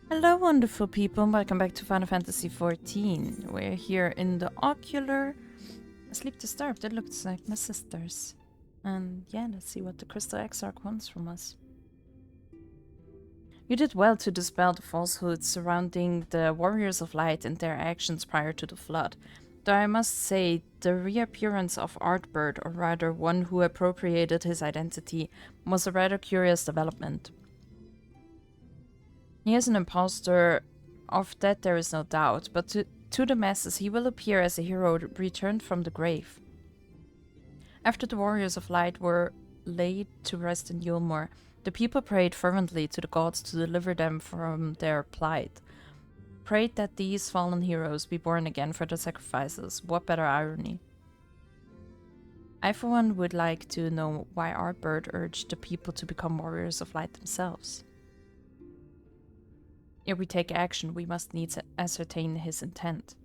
Hello, wonderful people, and welcome back to Final Fantasy XIV. We're here in the Ocular. Asleep Disturbed, it looks like my sisters. And yeah, let's see what the Crystal Exarch wants from us. You did well to dispel the falsehoods surrounding the Warriors of Light and their actions prior to the Flood. Though I must say, the reappearance of Ardbert, or rather one who appropriated his identity, was a rather curious development. He is an impostor, of that there is no doubt, but to the masses he will appear as a hero returned from the grave. After the Warriors of Light were laid to rest in Yulmore, the people prayed fervently to the gods to deliver them from their plight. Prayed that these fallen heroes be born again for their sacrifices. What better irony? I for one would like to know why Ardbert urged the people to become Warriors of Light themselves. If we take action, we must needs ascertain his intent.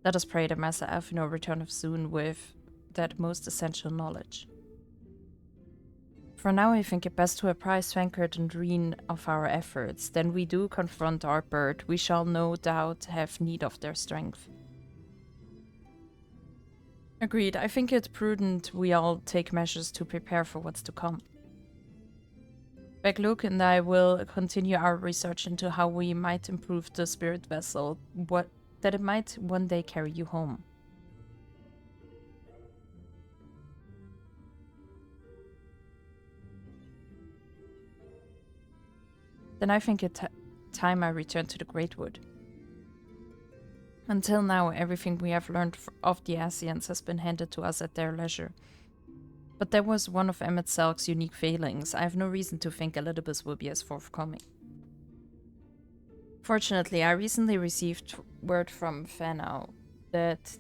Let us pray that Master Alphino returneth soon with that most essential knowledge. For now, I think it best to apprise Svankard and Reen of our efforts. Then we do confront Ardbert. We shall no doubt have need of their strength. Agreed. I think it prudent we all take measures to prepare for what's to come. Luke and I will continue our research into how we might improve the spirit vessel, that it might one day carry you home. Then I think it's time I return to the Greatwood. Until now, everything we have learned of the Asians has been handed to us at their leisure. But that was one of Emmett Selk's unique failings. I have no reason to think Elidibus will be as forthcoming. Fortunately, I recently received word from Fenau that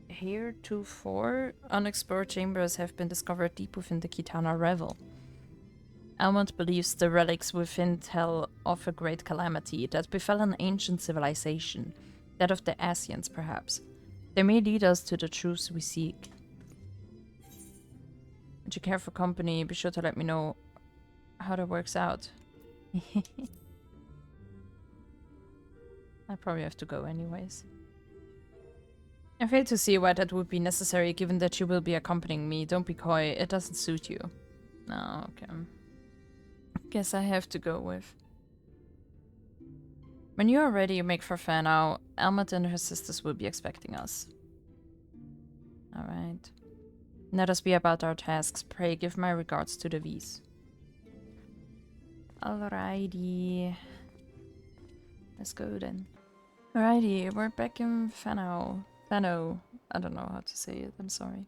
heretofore unexplored chambers have been discovered deep within the Kitana Revel. Almond believes the relics within tell of a great calamity that befell an ancient civilization, that of the Asians perhaps. They may lead us to the truths we seek. Would you care for company? Be sure to let me know how that works out. I probably have to go anyways. I fail to see why that would be necessary given that you will be accompanying me. Don't be coy, it doesn't suit you. No, okay. Guess I have to go with. When you are ready, you make for Fenau. Elmet and her sisters will be expecting us. Alright. Let us be about our tasks. Pray give my regards to the V's. Alrighty. Let's go then. Alrighty, we're back in Fenau. Fenau. I don't know how to say it, I'm sorry.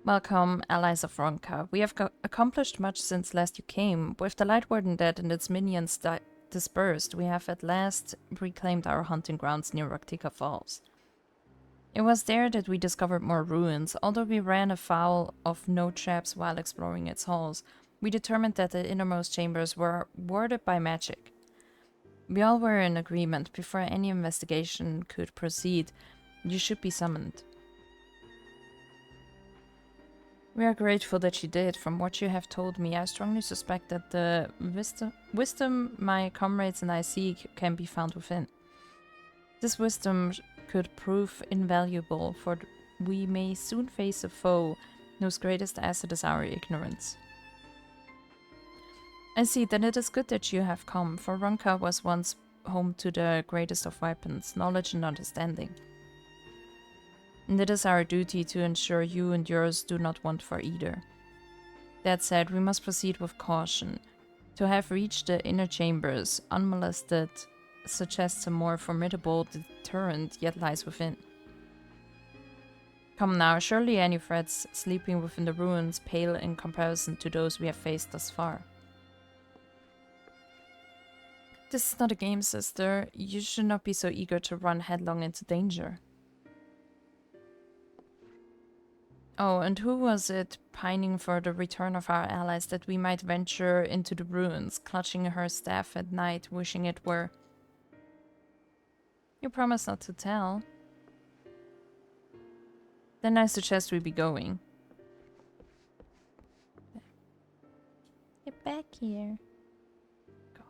Welcome, allies of Ronka. We have accomplished much since last you came. With the Light Warden dead and its minions dispersed, we have at last reclaimed our hunting grounds near Rak'tika Falls. It was there that we discovered more ruins. Although we ran afoul of no traps while exploring its halls, we determined that the innermost chambers were warded by magic. We all were in agreement. Before any investigation could proceed, you should be summoned. We are grateful that you did. From what you have told me, I strongly suspect that the wisdom my comrades and I seek can be found within. This wisdom could prove invaluable, for we may soon face a foe whose greatest asset is our ignorance. I see, then it is good that you have come, for Ronka was once home to the greatest of weapons, knowledge and understanding. And it is our duty to ensure you and yours do not want for either. That said, we must proceed with caution. To have reached the inner chambers unmolested suggests a more formidable deterrent yet lies within. Come now, surely any threats sleeping within the ruins pale in comparison to those we have faced thus far. This is not a game, sister. You should not be so eager to run headlong into danger. Oh, and who was it pining for the return of our allies that we might venture into the ruins, clutching her staff at night, wishing it were? You promised not to tell. Then I suggest we be going. Get back here. God.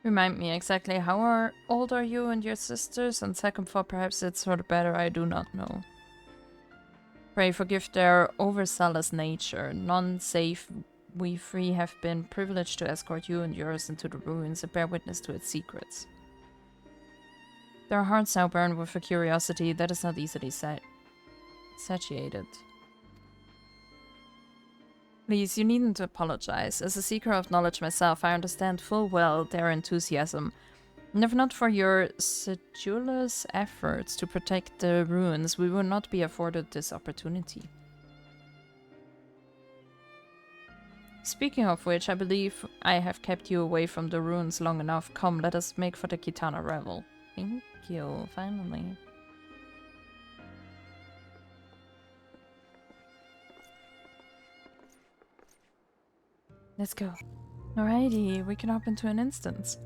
Remind me exactly old are you and your sisters? And second thought, perhaps it's for the better, I do not know. Pray forgive their overzealous nature. None save we three have been privileged to escort you and yours into the ruins and bear witness to its secrets. Their hearts now burn with a curiosity that is not easily satiated. Please, you needn't apologize. As a seeker of knowledge myself, I understand full well their enthusiasm. And if not for your sedulous efforts to protect the ruins, we would not be afforded this opportunity. Speaking of which, I believe I have kept you away from the ruins long enough. Come, let us make for the Kitana revel. Thank you, finally. Let's go. Alrighty, we can hop into an instance.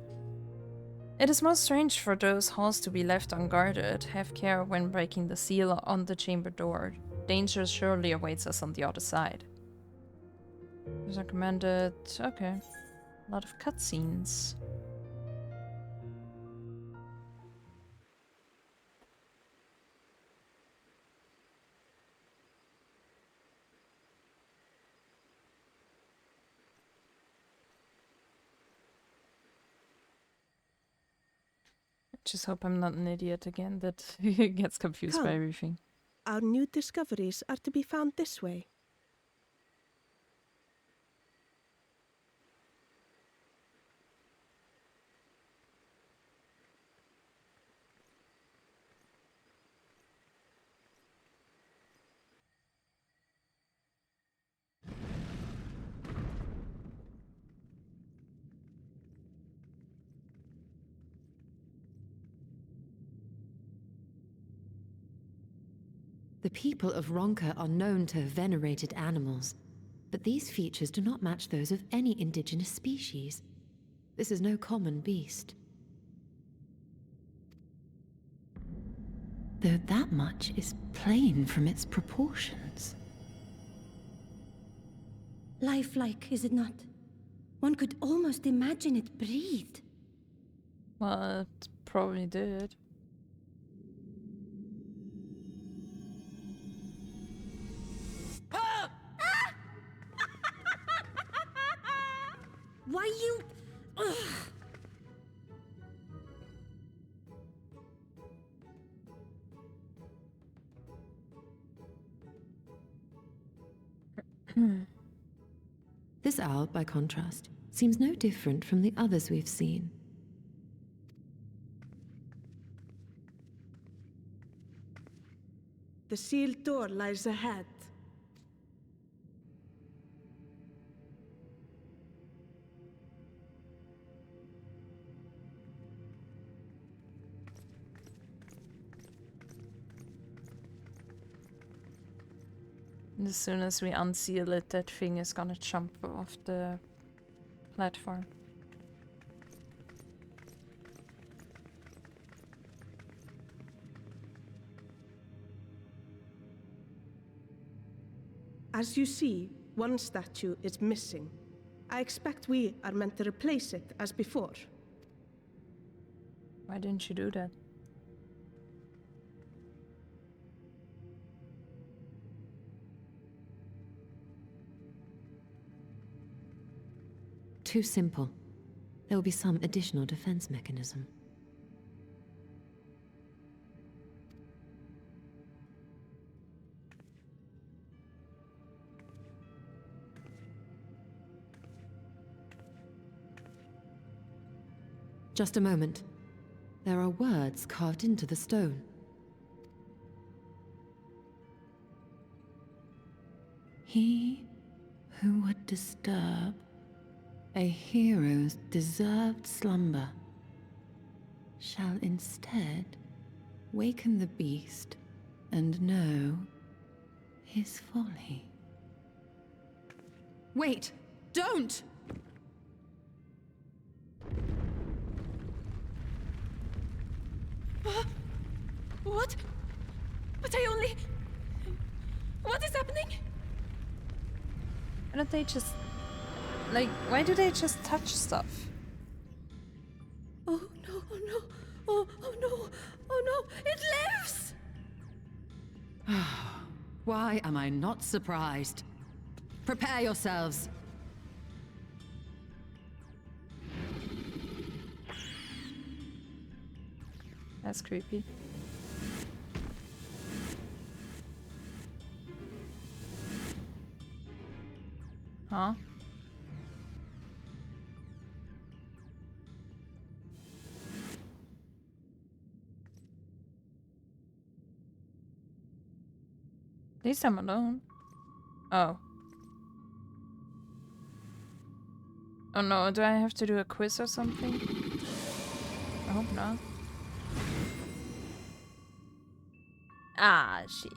It is most strange for those halls to be left unguarded. Have care when breaking the seal on the chamber door. Danger surely awaits us on the other side. Is recommended. Okay. A lot of cutscenes. Just hope I'm not an idiot again that gets confused by everything. Our new discoveries are to be found this way. The people of Ronka are known to have venerated animals, but these features do not match those of any indigenous species. This is no common beast. Though that much is plain from its proportions. Lifelike, is it not? One could almost imagine it breathed. Well, it probably did. Why you... Ugh. This owl, by contrast, seems no different from the others we've seen. The sealed door lies ahead. As soon as we unseal it, that thing is gonna jump off the platform. As you see, one statue is missing. I expect we are meant to replace it as before. Why didn't you do that? Too simple. There will be some additional defense mechanism. Just a moment. There are words carved into the stone. He who would disturb a hero's deserved slumber shall instead waken the beast and know his folly. Wait! Don't! What? But I only... What is happening? Why don't they just... Like, why do they just touch stuff? Oh no! Oh no! It lives! Why am I not surprised? Prepare yourselves. That's creepy. Huh? At least I'm alone. Oh. Oh no, do I have to do a quiz or something? I hope not. Ah, shit.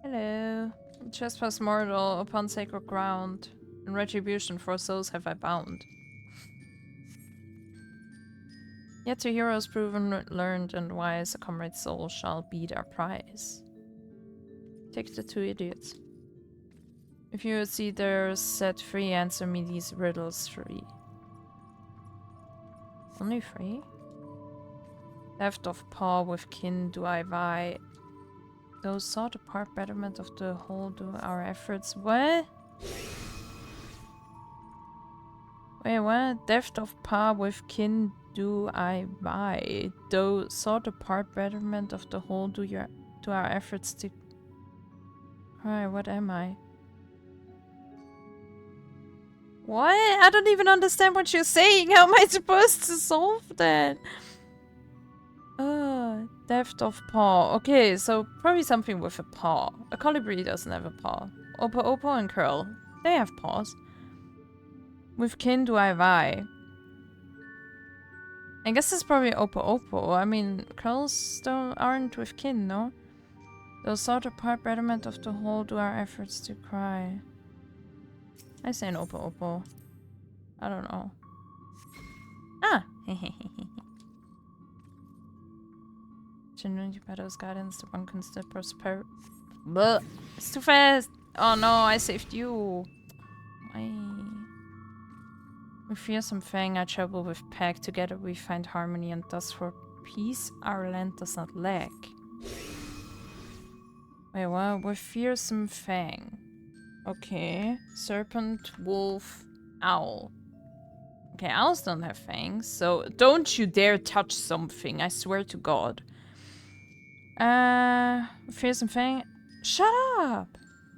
Hello. Trespass mortal upon sacred ground. In retribution for souls have I bound. Yet to heroes proven, learned, and wise, a comrade's soul shall be their prize. Take the 2 idiots. If you see they're set free, answer me these riddles 3. Only 3? Theft of paw with kin do I vie. Those sought apart betterment of the whole do our efforts. What? Wait, what? Theft of paw with kin do I vie. Though sought apart betterment of the whole do our efforts to... Alright, what am I? What? I don't even understand what you're saying. How am I supposed to solve that? Theft of paw. Okay, so probably something with a paw. A colibri doesn't have a paw. Oppo and Curl, they have paws. With kin do I vie. I guess it's probably Oppo. I mean, Curls aren't with kin, no? Those sort of part betterment of the whole do our efforts to cry. I say an Oppo. I don't know. Ah! Genuinely battles guidance, the one constant prosper. But it's too fast! Oh no, I saved you! Why? With fearsome fang, I travel with Pack. Together we find harmony, and thus for peace our land does not lack. Wait, what? With fearsome fang. Okay. Serpent, wolf, owl. Okay, owls don't have fangs, so don't you dare touch something, I swear to God. Fearsome fang. Shut up!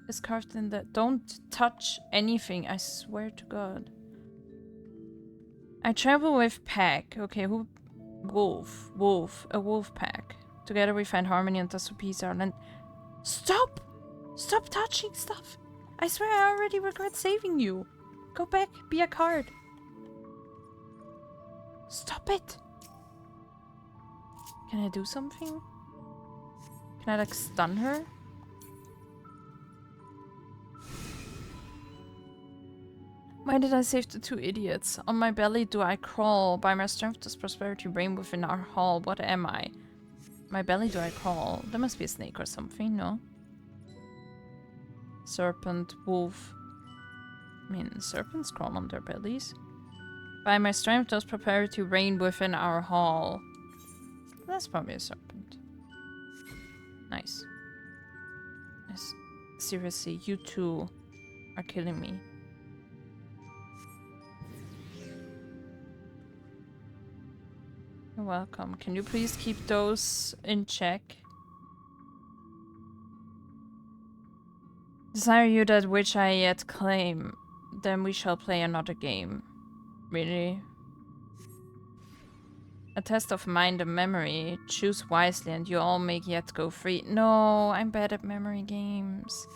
It's carved in the... Don't touch anything, I swear to God. I travel with Pack. Okay, who... Wolf. A wolf pack. Together we find harmony and thus peace our land. Stop! Stop touching stuff! I swear I already regret saving you. Go back, be a card. Stop it! Can I do something? Can I like stun her? Why did I save the 2 idiots? On my belly do I crawl. By my strength does prosperity reign within our hall. What am I? My belly do I crawl. There must be a snake or something, no? Serpent, wolf. I mean, serpents crawl on their bellies. By my strength does prosperity reign within our hall. That's probably a serpent. Nice. Nice. Seriously, you two are killing me. You're welcome. Can you please keep those in check? Desire you that which I yet claim, then we shall play another game. Really? A test of mind and memory. Choose wisely and you all may yet go free. No, I'm bad at memory games.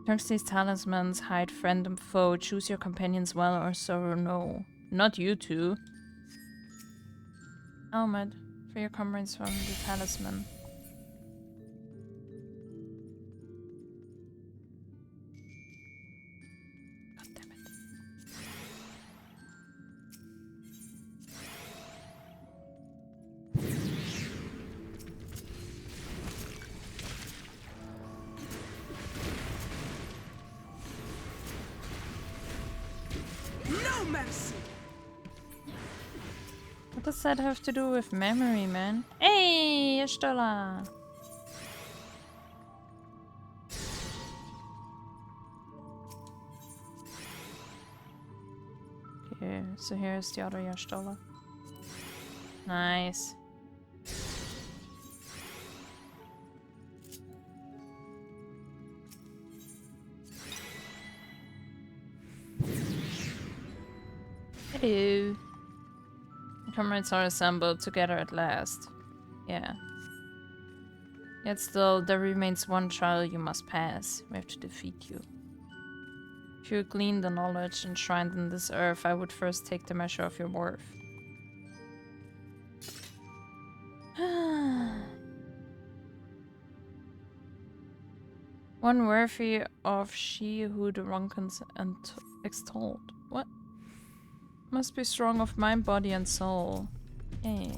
Amongst these talismans, hide friend and foe. Choose your companions well or sorrow no. Not you two. Ahmed, for your comrades from the talisman. God damn it. mercy. What does that have to do with memory, man? Hey, Stola! Okay, so here's the other Yastola. Nice. Hello. The comrades are assembled together at last. Yeah. Yet still, there remains one trial you must pass. We have to defeat you. If you glean the knowledge enshrined in this earth, I would first take the measure of your worth. One worthy of she who the Ronkans extolled. What? Must be strong of mind, body, and soul. Hey.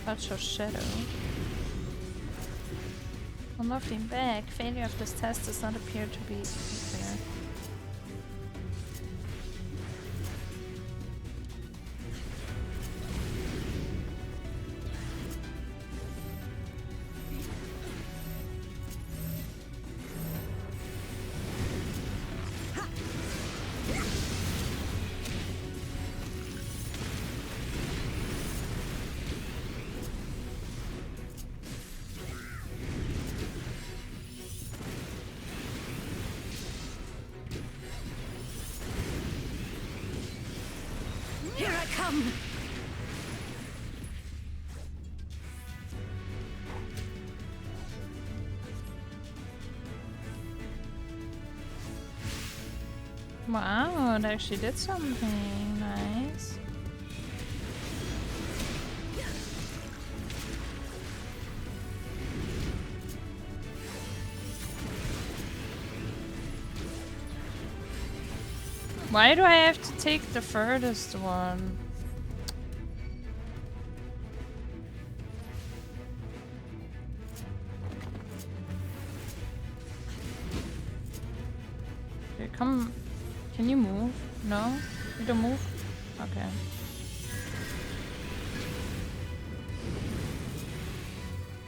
Touch of shadow. On looking back, failure of this test does not appear to be clear. Here I come! Wow, it actually did something nice. Why do I have to take the furthest one? Okay, come. Can you move? No? You don't move? Okay.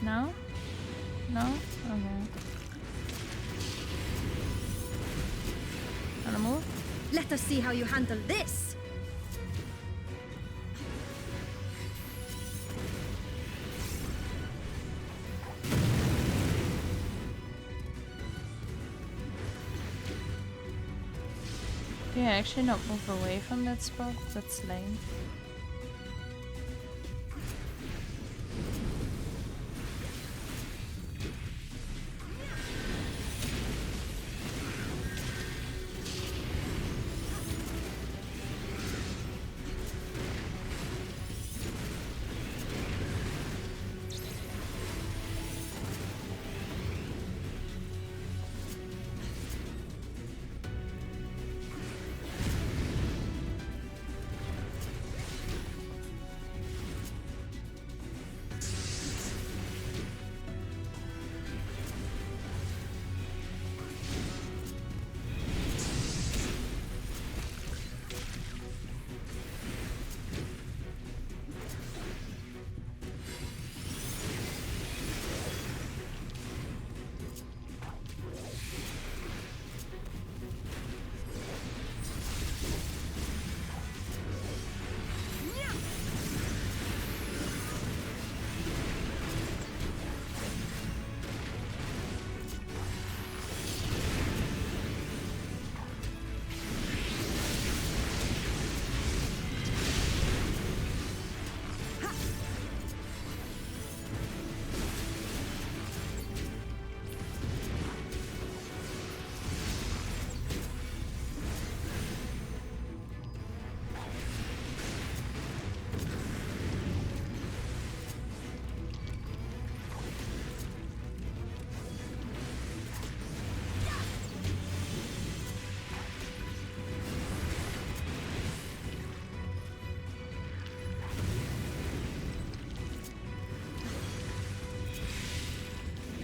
No? No? Okay. Wanna move? Let us see how you handle this! Can you actually not move away from that spot? That's lame.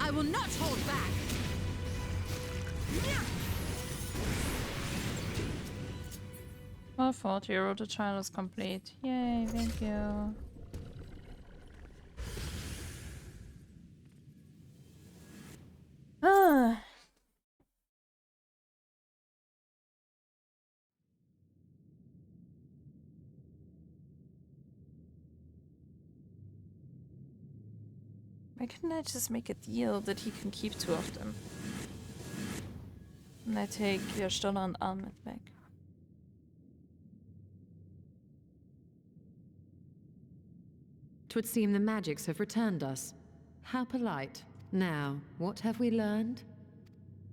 I will not hold back! Well fought, hero. The trial is complete. Yay, thank you. Ah. Why couldn't I just make a deal that he can keep 2 of them? And I take your Stoller and Ardbert back. Twould seem the magics have returned us. How polite. Now, what have we learned?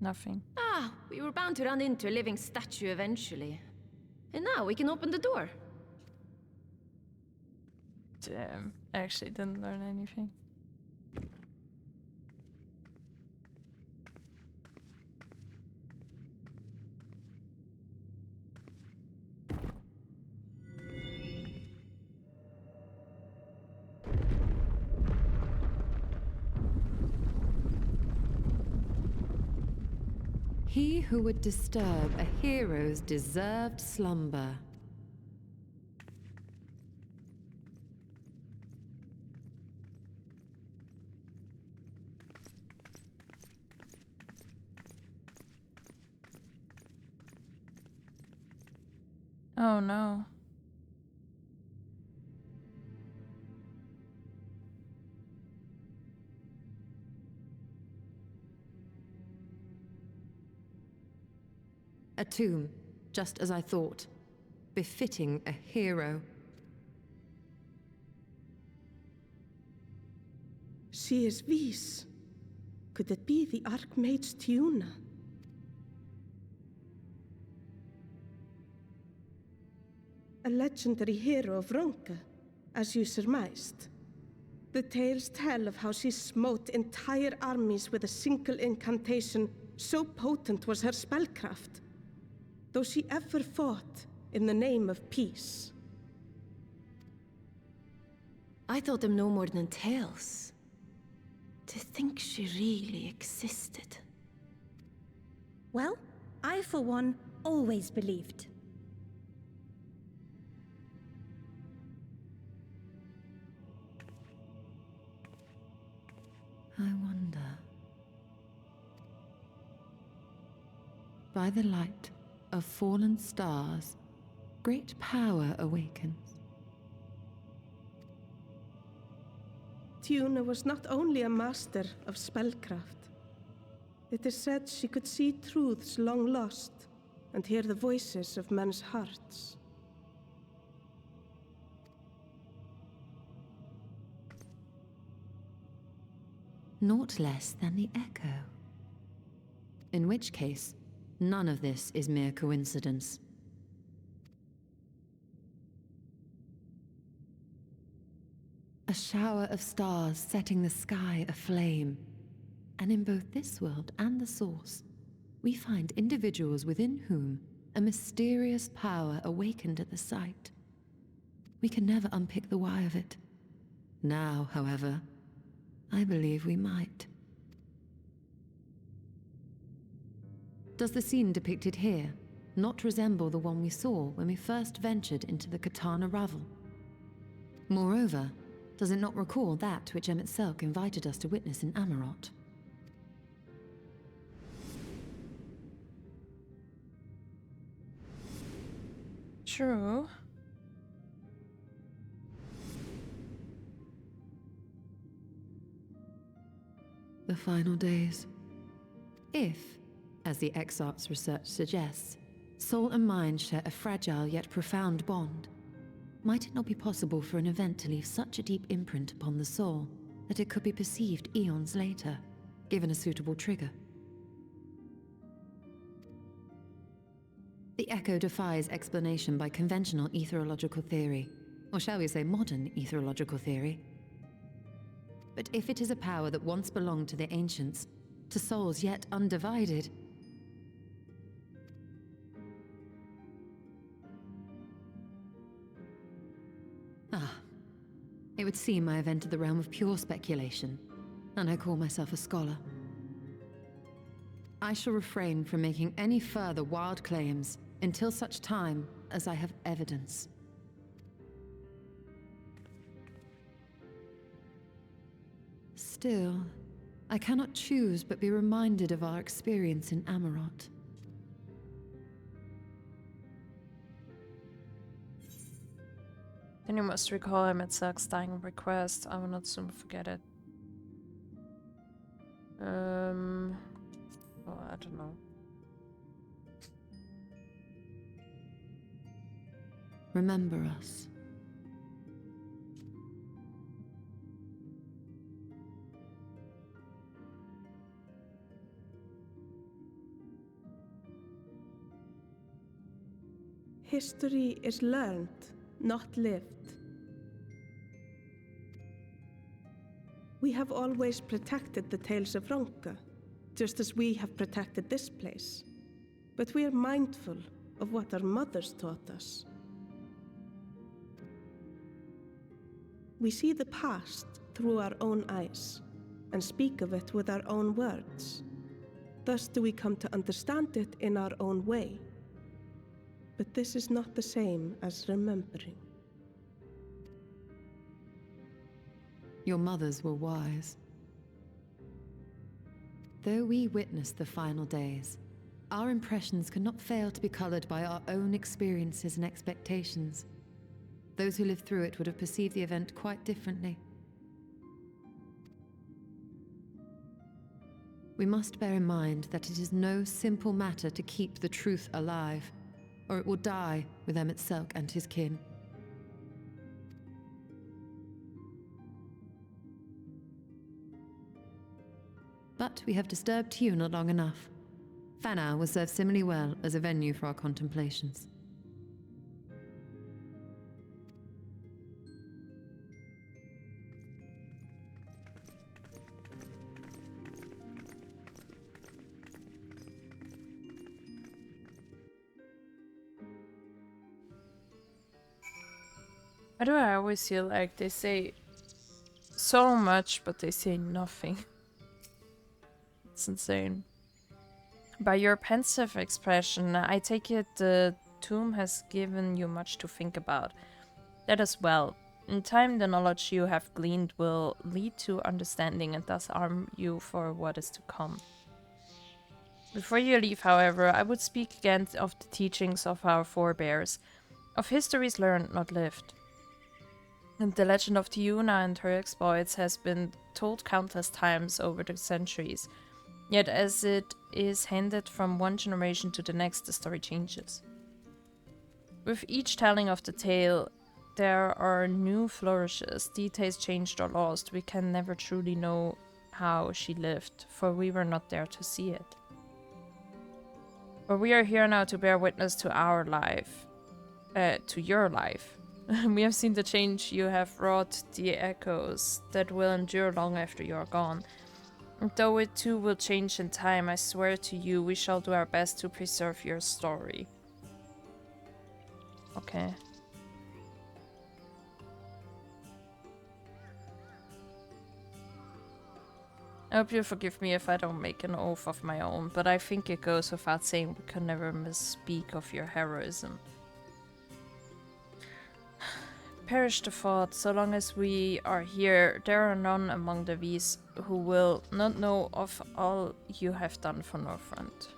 Nothing. Ah, we were bound to run into a living statue eventually. And now we can open the door. Damn, I actually didn't learn anything. He who would disturb a hero's deserved slumber. Oh no. A tomb, just as I thought. Befitting a hero. She is Vis. Could it be the Archmage Tiuna? A legendary hero of Ronka, as you surmised. The tales tell of how she smote entire armies with a single incantation, so potent was her spellcraft. Though she ever fought in the name of peace. I thought them no more than tales. To think she really existed. Well, I for one always believed. I wonder. By the light of fallen stars, great power awakens. Tiuna was not only a master of spellcraft. It is said she could see truths long lost and hear the voices of men's hearts. Naught less than the echo. In which case, none of this is mere coincidence. A shower of stars setting the sky aflame. And in both this world and the Source, we find individuals within whom a mysterious power awakened at the sight. We can never unpick the why of it. Now, however, I believe we might. Does the scene depicted here not resemble the one we saw when we first ventured into the Katana Ravel? Moreover, does it not recall that which Emet-Selch invited us to witness in Amarot? True. The final days. If, as the XIV's research suggests, soul and mind share a fragile yet profound bond, might it not be possible for an event to leave such a deep imprint upon the soul that it could be perceived eons later, given a suitable trigger? The echo defies explanation by conventional etherological theory, or shall we say modern etherological theory. But if it is a power that once belonged to the ancients, to souls yet undivided, it would seem I have entered the realm of pure speculation. and I call myself a scholar. I shall refrain from making any further wild claims until such time as I have evidence. Still, I cannot choose but be reminded of our experience in Amarot. Then you must recall him at Zerg's dying request. I will not soon forget it. Oh, I don't know. Remember us. History is learned, not lived. We have always protected the tales of Ronka, just as we have protected this place. But we are mindful of what our mothers taught us. We see the past through our own eyes, and speak of it with our own words. Thus do we come to understand it in our own way. But this is not the same as remembering. Your mothers were wise. Though we witnessed the final days, our impressions could not fail to be colored by our own experiences and expectations. Those who lived through it would have perceived the event quite differently. We must bear in mind that it is no simple matter to keep the truth alive, or it will die with Emmett Selk and his kin. But we have disturbed Tuna long enough. Fana will serve similarly well as a venue for our contemplations. Why do I always feel like they say so much, but they say nothing? It's insane. By your pensive expression, I take it the tomb has given you much to think about. That as well. In time, the knowledge you have gleaned will lead to understanding and thus arm you for what is to come. Before you leave, however, I would speak again of the teachings of our forebears, of histories learned, not lived. And the legend of Tiuna and her exploits has been told countless times over the centuries, yet as it is handed from one generation to the next, the story changes. With each telling of the tale, there are new flourishes, details changed or lost. We can never truly know how she lived, for we were not there to see it. But we are here now to bear witness to our life, to your life. We have seen the change you have wrought, the echoes that will endure long after you are gone. And though it too will change in time, I swear to you, we shall do our best to preserve your story. Okay. I hope you forgive me if I don't make an oath of my own, but I think it goes without saying we can never misspeak of your heroism. Perish the thought, so long as we are here, there are none among the V's who will not know of all you have done for Northrend.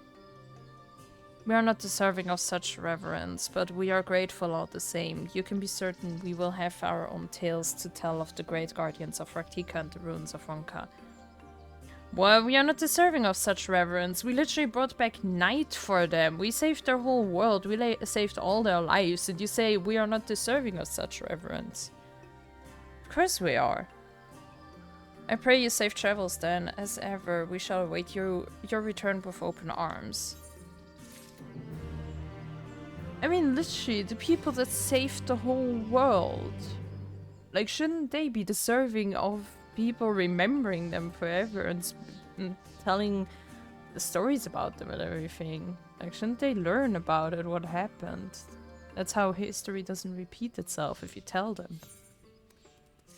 We are not deserving of such reverence, but we are grateful all the same. You can be certain we will have our own tales to tell of the great guardians of Rak'tika and the ruins of Ronka. Well, we are not deserving of such reverence. We literally brought back night for them. We saved their whole world. We saved all their lives. And you say we are not deserving of such reverence. Of course we are. I pray you safe travels then. As ever, we shall await your return with open arms. I mean, literally, the people that saved the whole world. Like, shouldn't they be deserving of people remembering them forever and telling the stories about them and everything? Like, shouldn't they learn about it, what happened? That's how history doesn't repeat itself, if you tell them.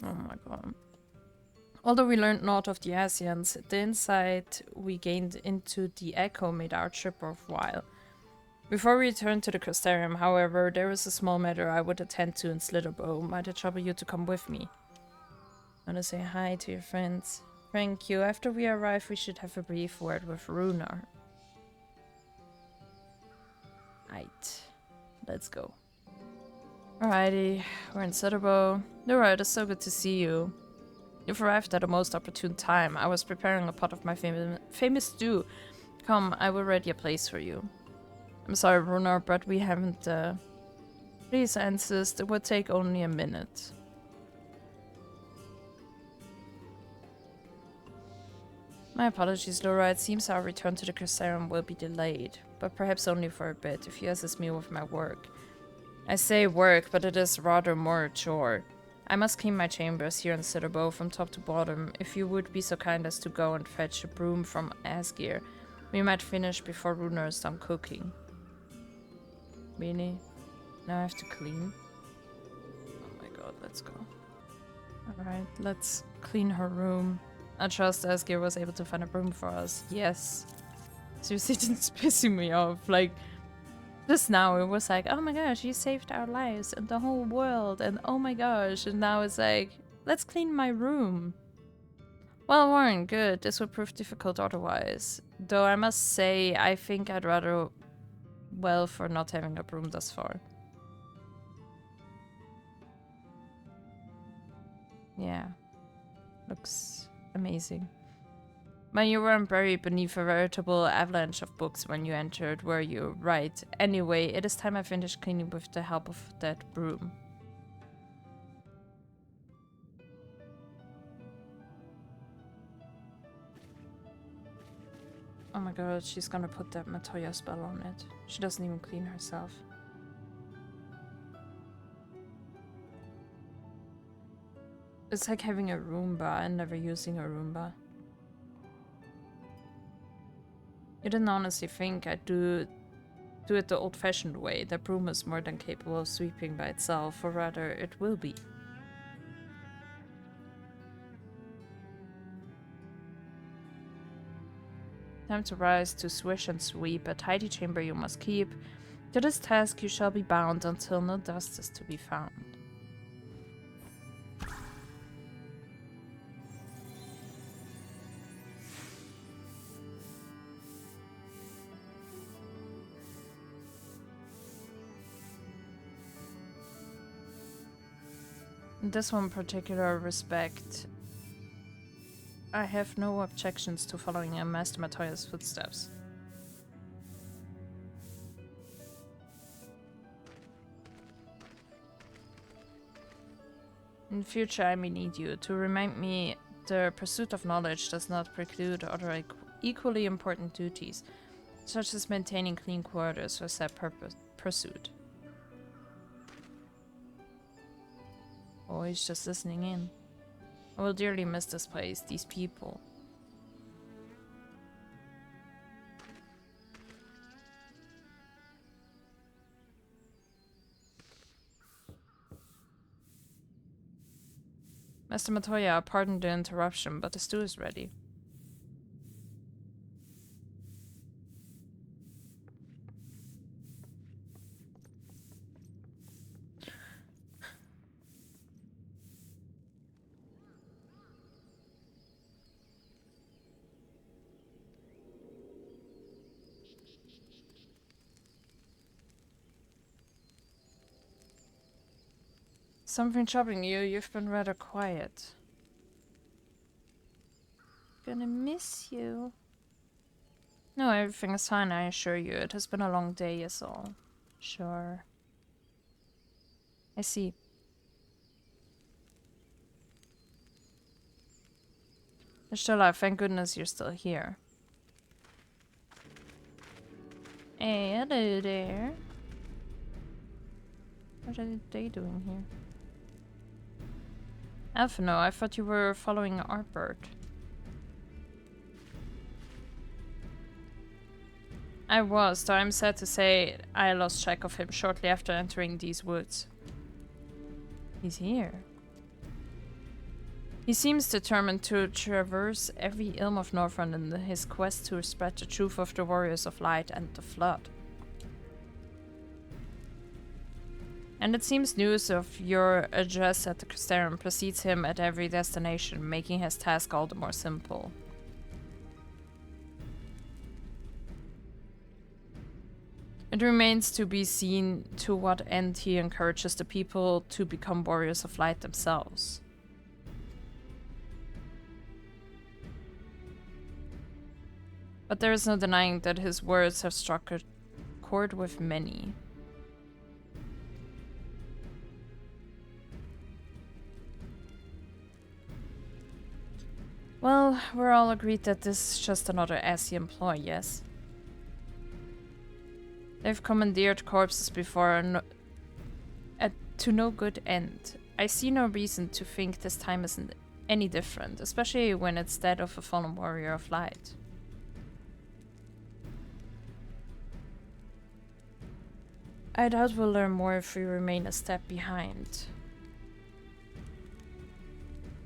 Oh my god. Although we learned naught of the Asians, the insight we gained into the Echo made our trip worthwhile. Before we return to the Crystarium, however, there is a small matter I would attend to in Slitherbough. Might it trouble you to come with me? Wanna say hi to your friends? Thank you. After we arrive, we should have a brief word with Runar. Right. Let's go. Alrighty, we're in Slitherbough. Alright, it's so good to see you. You've arrived at a most opportune time. I was preparing a pot of my famous stew. Come, I will ready a place for you. I'm sorry, Runar, but we haven't, Please, I insist, it would take only a minute. My apologies, Laura. It seems our return to the Crystarium will be delayed, but perhaps only for a bit, if you assist me with my work. I say work, but it is rather more a chore. I must clean my chambers here in Slitherbough from top to bottom. If you would be so kind as to go and fetch a broom from Asgeir, we might finish before Runar is done cooking. Really? Now I have to clean? Oh my god, let's go. Alright, let's clean her room. I trust Asgeir was able to find a broom for us. Yes. Seriously, it's pissing me off. Like, just now it was like, oh my gosh, you saved our lives and the whole world, and oh my gosh, and now it's like, let's clean my room. Well, Warren, good. This would prove difficult otherwise. Though I must say, I think I'd rather well for not having a broom thus far. Yeah. Looks amazing. But you weren't buried beneath a veritable avalanche of books when you entered, were you? Right. Anyway, it is time I finished cleaning with the help of that broom. Oh my god, she's gonna put that Matoya spell on it. She doesn't even clean herself. It's like having a Roomba and never using a Roomba. You didn't honestly think I'd do it the old-fashioned way. The broom is more than capable of sweeping by itself, or rather, it will be. Time to rise, to swish and sweep. A tidy chamber you must keep. To this task you shall be bound until no dust is to be found. In this one particular respect, I have no objections to following in Master Matoya's footsteps. In future I may need you to remind me the pursuit of knowledge does not preclude other equally important duties, such as maintaining clean quarters for said pursuit. Oh, he's just listening in. I will dearly miss this place, these people. Master Matoya, pardon the interruption, but the stew is ready. Something troubling you? You've been rather quiet. Gonna miss you. No, everything is fine, I assure you. It has been a long day, is all. Sure. I see. You're still alive. Thank goodness you're still here. Hey, hello there. What are they doing here? Alphino, I thought you were following Ardbert. I was, though I'm sad to say I lost track of him shortly after entering these woods. He's here. He seems determined to traverse every ilm of Northrend in his quest to spread the truth of the Warriors of Light and the Flood. And it seems news of your address at the Crystarium precedes him at every destination, making his task all the more simple. It remains to be seen to what end he encourages the people to become Warriors of Light themselves. But there is no denying that his words have struck a chord with many. Well, we're all agreed that this is just another assy employ, yes? They've commandeered corpses before to no good end. I see no reason to think this time isn't any different, especially when it's that of a fallen warrior of light. I doubt we'll learn more if we remain a step behind.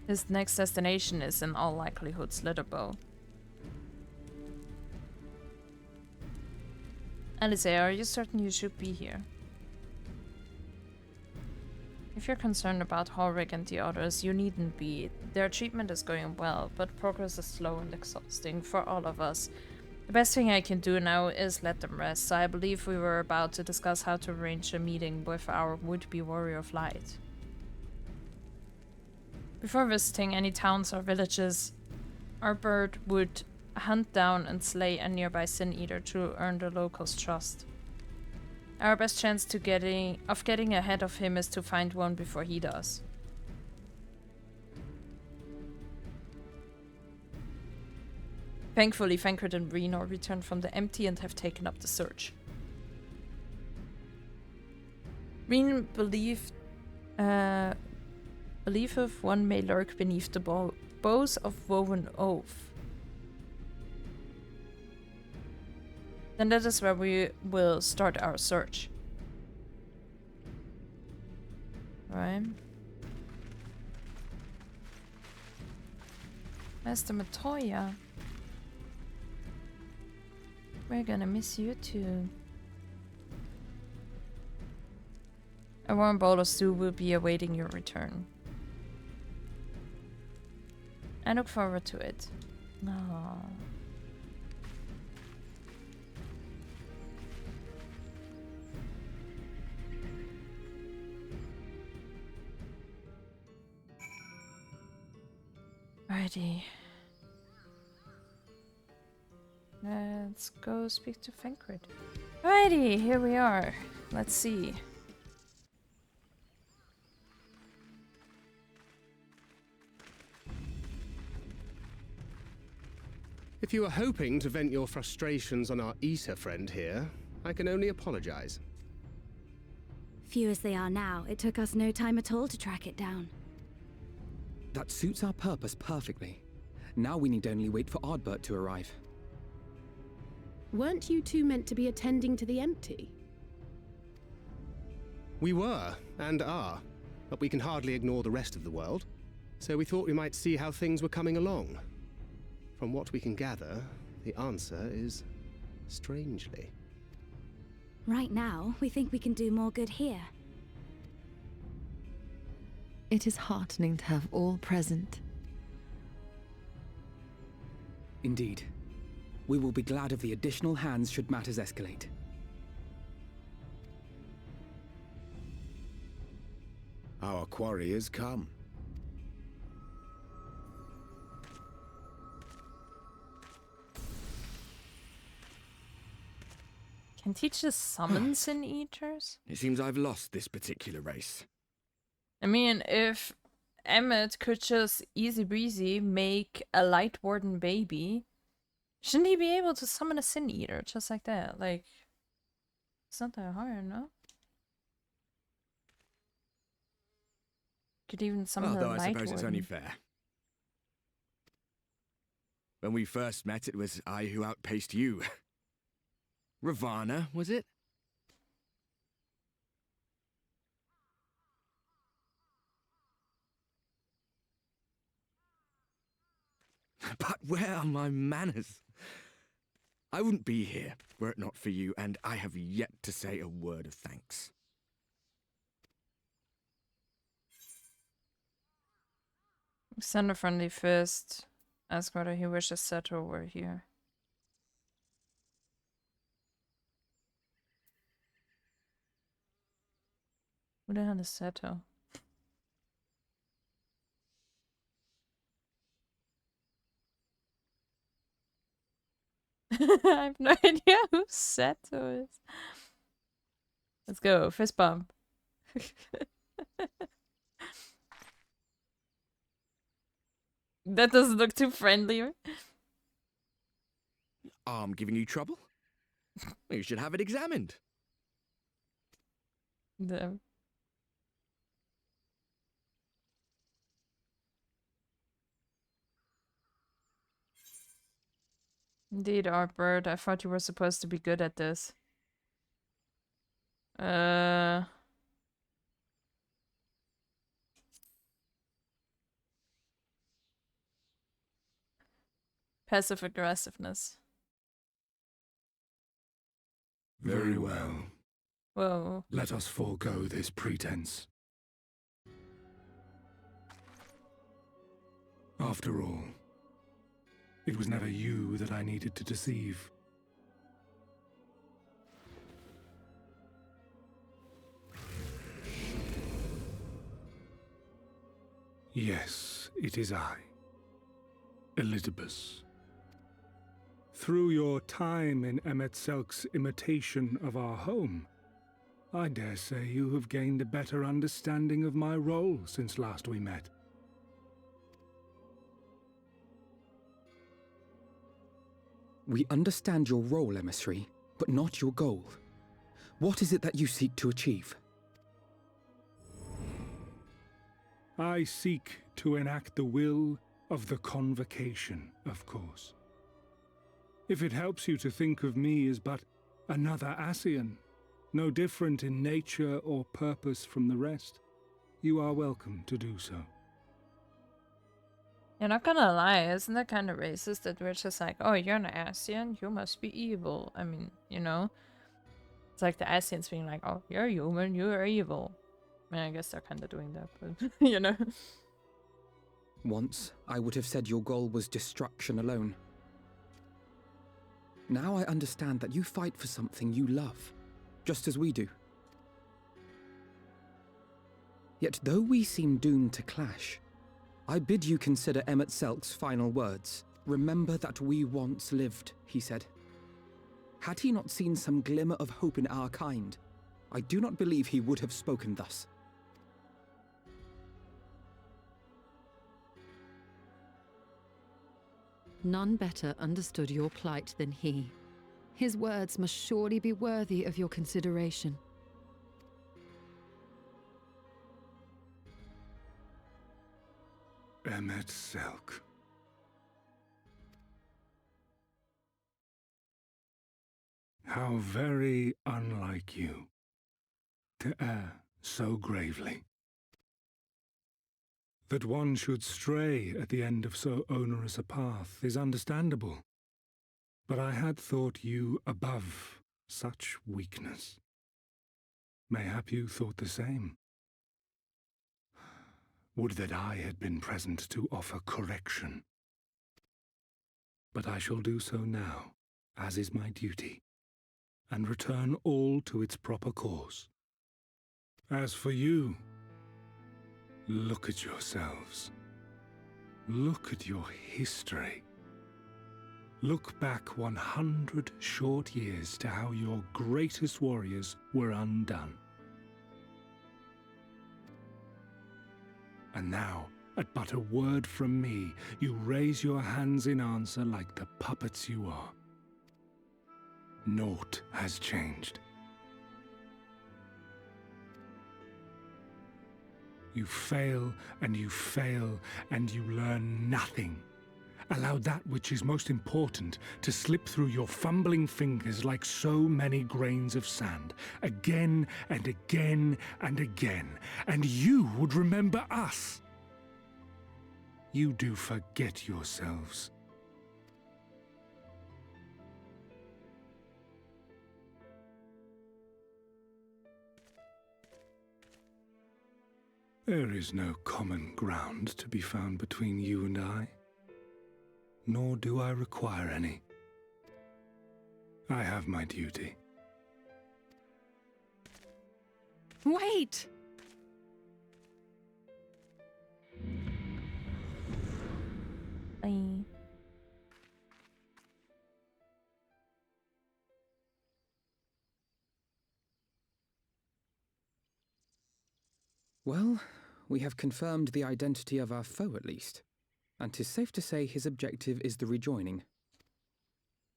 His next destination is in all likelihood Slitherbough. Alice, are you certain you should be here? If you're concerned about Horik and the others, you needn't be. Their treatment is going well, but progress is slow and exhausting for all of us. The best thing I can do now is let them rest, so I believe we were about to discuss how to arrange a meeting with our would-be Warrior of Light. Before visiting any towns or villages, Ardbert would hunt down and slay a nearby Sin Eater to earn the locals' trust. Our best chance of getting ahead of him is to find one before he does. Thankfully, Thancred and Reno returned from the empty and have taken up the search. Reno believeth one may lurk beneath the boughs of woven oath. Then that is where we will start our search. Right. Master Matoya. We're gonna miss you too. A warm bowl of stew will be awaiting your return. I look forward to it. Aww. Righty. Let's go speak to Thancred. Righty, here we are. Let's see. If you were hoping to vent your frustrations on our Eater friend here, I can only apologize. Few as they are now, it took us no time at all to track it down. That suits our purpose perfectly. Now we need only wait for Ardbert to arrive. Weren't you two meant to be attending to the empty? We were, and are, but we can hardly ignore the rest of the world, so we thought we might see how things were coming along. From what we can gather, the answer is strangely. Right now, we think we can do more good here. It is heartening to have all present. Indeed. We will be glad of the additional hands should matters escalate. Our quarry has come. Can teach the summon Sin Eaters? It seems I've lost this particular race. I mean, if Emmett could just easy breezy make a Light Warden baby, shouldn't he be able to summon a Sin Eater just like that? Like, it's not that hard, no? Could even summon the Although I Light suppose Warden. it's only fair. When we first met, it was I who outpaced you. Ravana, was it? But where are my manners? I wouldn't be here were it not for you, and I have yet to say a word of thanks. Send a friendly first. Ask whether he wishes Seto were here. Who the hell is Seto? I have no idea who Seto is. Let's go, fist bump. That doesn't look too friendly. Arm giving you trouble? You should have it examined. Damn. Indeed, Ardbert. I thought you were supposed to be good at this. Passive aggressiveness. Very well. Whoa. Let us forego this pretense. After all, it was never you that I needed to deceive. Yes, it is I, Elizabeth. Through your time in Emet-Selk's imitation of our home, I dare say you have gained a better understanding of my role since last we met. We understand your role, emissary, but not your goal. What is it that you seek to achieve? I seek to enact the will of the Convocation, of course. If it helps you to think of me as but another Ascian, no different in nature or purpose from the rest, you are welcome to do so. You're not gonna lie, isn't that kind of racist that we're just like, oh, you're an Ascian, you must be evil. I mean, you know? It's like the Ascians being like, oh, you're human, you're evil. I mean, I guess they're kind of doing that, but, you know? Once, I would have said your goal was destruction alone. Now I understand that you fight for something you love, just as we do. Yet though we seem doomed to clash, I bid you consider Emet-Selk's final words. Remember that we once lived, he said. Had he not seen some glimmer of hope in our kind, I do not believe he would have spoken thus. None better understood your plight than he. His words must surely be worthy of your consideration. Emet-Selk. How very unlike you to err so gravely. That one should stray at the end of so onerous a path is understandable, but I had thought you above such weakness. Mayhap you thought the same. Would that I had been present to offer correction. But I shall do so now, as is my duty, and return all to its proper course. As for you, look at yourselves. Look at your history. Look back 100 short years to how your greatest warriors were undone. And now, at but a word from me, you raise your hands in answer like the puppets you are. Naught has changed. You fail, and you fail, and you learn nothing. Allow that which is most important to slip through your fumbling fingers like so many grains of sand, again and again and again, and you would remember us. You do forget yourselves. There is no common ground to be found between you and I, nor do I require any. I have my duty. Wait! Bye. Well, we have confirmed the identity of our foe at least, and 'tis safe to say his objective is the rejoining.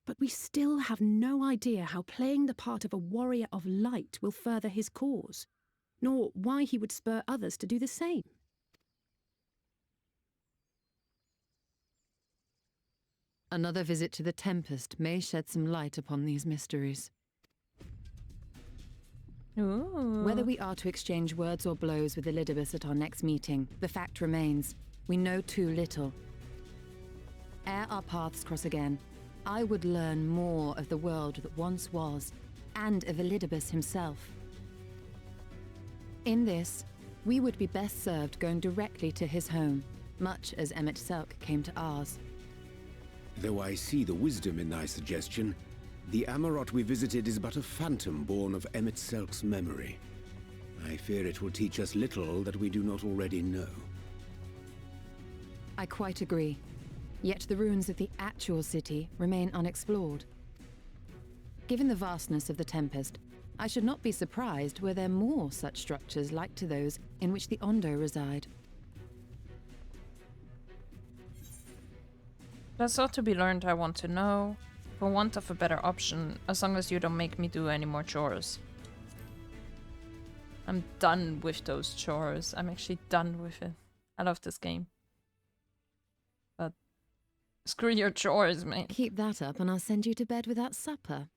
But we still have no idea how playing the part of a warrior of light will further his cause, nor why he would spur others to do the same. Another visit to the Tempest may shed some light upon these mysteries. Ooh. Whether we are to exchange words or blows with Elidibus at our next meeting, the fact remains, we know too little. Ere our paths cross again, I would learn more of the world that once was, and of Elidibus himself. In this, we would be best served going directly to his home, much as Emmett Selk came to ours. Though I see the wisdom in thy suggestion, the Amarot we visited is but a phantom born of Emmett Selk's memory. I fear it will teach us little that we do not already know. I quite agree. Yet the ruins of the actual city remain unexplored. Given the vastness of the Tempest, I should not be surprised were there more such structures like to those in which the Ondo reside. That's all to be learned I want to know. For want of a better option, as long as you don't make me do any more chores. I'm done with those chores. I'm actually done with it. I love this game. But screw your chores, mate. Keep that up and I'll send you to bed without supper.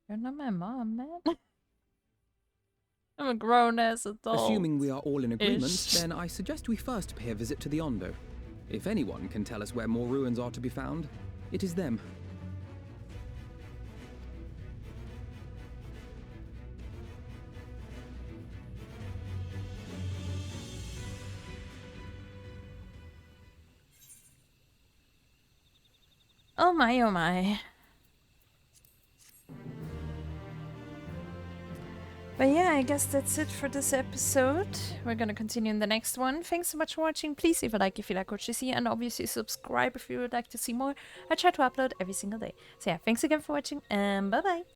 You're not my mom, man. I'm a grown-ass adult. Assuming we are all in agreement, then I suggest we first pay a visit to the Ondo. If anyone can tell us where more ruins are to be found, it is them. Oh my, oh my. But yeah, I guess that's it for this episode. We're gonna continue in the next one. Thanks so much for watching. Please leave a like if you like what you see, and obviously subscribe if you would like to see more. I try to upload every single day. So yeah, thanks again for watching, and bye bye.